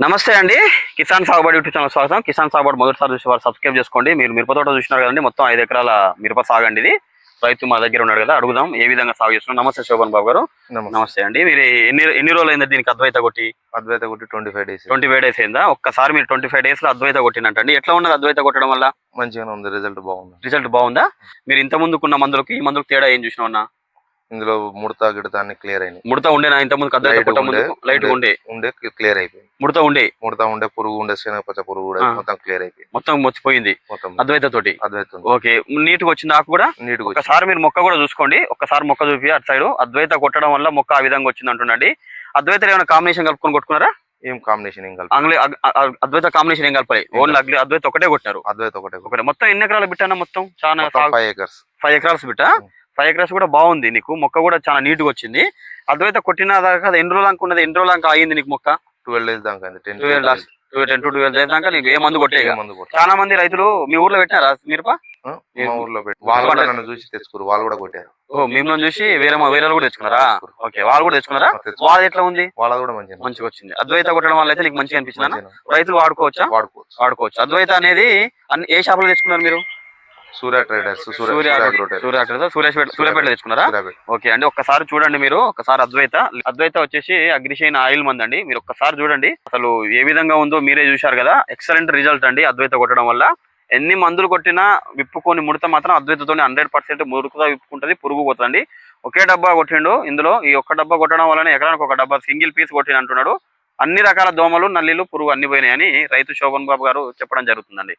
నమస్తే అండి. కిసాన్ సాగుబడి యూట్యూబ్ ఛానల్ స్వాగతం. కిసాన్ సాగుబడి మొదటిసారి చూసి వారు సబ్స్క్రైబ్ చేసుకోండి. మీరు మిరప తోట చూసినారు కదండి, మొత్తం 5 ఎకరాల మిరప సాగు అండి. ఇది రైతు మా దగ్గర ఉన్నాడు కదా, అడుగుదాం ఏ విధంగా సాగు చేస్తున్నాం. నమస్తే శోభన్ బాబు గారు. నమస్తే అండి. మీరు ఎన్ని రోజులు అయింది దీనికి అద్వైత కొట్టి? 25 days. 25 days అయిందా? ఒక్కసారి మీరు 25 days లో అద్వైత కొట్టినట్టండి. ఎట్లా ఉన్నది అద్వైత కొట్టడం వల్ల? మంచిగానే ఉంది, రిజల్ట్ బాగుందా? మీరు ఇంత ముందుకున్న మందులకి ఈ మందులకు తేడా ఏం చూసినా? ఇందులో ముడత గిడత అన్ని క్లియర్ అయినాయి. ముడత ఉండేనా ఇంత ముందు? అద్వైత కొట్ట ముందు లైట్ ఉండే క్లియర్ అయిపోయింది. ముడత ఉండే పురుగు ఉండే, శనగపచ్చ పురుగు కూడా మొత్తం క్లియర్ అయిపోయింది. మొత్తం వచ్చిపోయింది అద్వైత తోటి. ఓకే, నీట్ గా వచ్చింది ఆకు కూడా. ఒకసారి మీరు మొక్క కూడా చూసుకోండి, ఒక్కసారి మొక్క చూపి అటు సైడ్. అద్వైత కొట్టడం వల్ల మొక్క ఆ విధంగా వచ్చింది అంటుండండి. అద్వైత ఏమైనా కాంబినేషన్ కలుపుకొని కొట్టుకున్నారా? ఏం కాంబినేషన్ అద్వైత కాంబినేషన్ ఏం కలపాలి? ఓన్లీ అద్వైత ఒకటే కొట్టారు. ఒకటే. మొత్తం ఎన్ని ఎకరాలు బిట్టానా? మొత్తం చాలా 5 ఎకరాలు బిట్టా. 5 ఎకరాస్ కూడా బాగుంది నీకు, మొక్క కూడా చాలా నీట్ గా వచ్చింది. అద్వైత కొట్టిన దాకా ఎన్ని రోజులు అనుకున్నది? ఎన్ని రోజులు దాకా అయింది నీకు మొక్క? 12 days దాకా. 10 to 12 days దాకా నీకు ఏ మందు కొట్టే? చాలా మంది రైతులు మీ ఊర్లో పెట్టినారా మిరప? మా ఊర్లో వాళ్ళు నన్ను చూసి తెచ్చుకోరు, వాళ్ళు కూడా కొట్టారు. మిమ్మల్ని చూసి వేరే కూడా తెచ్చుకున్నారా? ఓకే, వాళ్ళు కూడా తెచ్చుకున్నారా? వాళ్ళు ఎట్లా ఉంది? వాళ్ళ కూడా మంచిగా వచ్చింది. అద్వైత కొట్టడం వల్ల అయితే నీకు మంచిగా అనిపించిందా? రైతులు వాడుకోవచ్చా? వాడుకోవచ్చు. అద్వైత అనేది ఏ షాపులో తెచ్చుకున్నారు మీరు? సూర్య ట్రేడర్స్, సూర్యాపేట తెచ్చుకున్నారా? ఓకే అండి, ఒక్కసారి చూడండి మీరు. ఒక్కసారి అద్వైత వచ్చేసి అగ్రిషైన్ ఆయిల్ మంది అండి. మీరు ఒక్కసారి చూడండి అసలు ఏ విధంగా ఉందో మీరే చూశారు కదా. ఎక్సలెంట్ రిజల్ట్ అండి అద్వైత కొట్టడం వల్ల. ఎన్ని మందులు కొట్టినా విప్పుకొని ముడత మాత్రం అద్వైతతోనే 100% మురుకుగా విప్పుకుంటది, పురుగు పోతుంది. ఒకే డబ్బా కొట్టిండు ఇందులో. ఈ ఒక్క డబ్బా కొట్టడం వల్లనే ఎకరానికి ఒక డబ్బా సింగిల్ పీస్ కొట్టిన అంటున్నాడు. అన్ని రకాల దోమలు, నల్లిలు, పురుగు అన్ని పోయినాయని రైతు శోభన్ బాబు గారు చెప్పడం జరుగుతుందండి.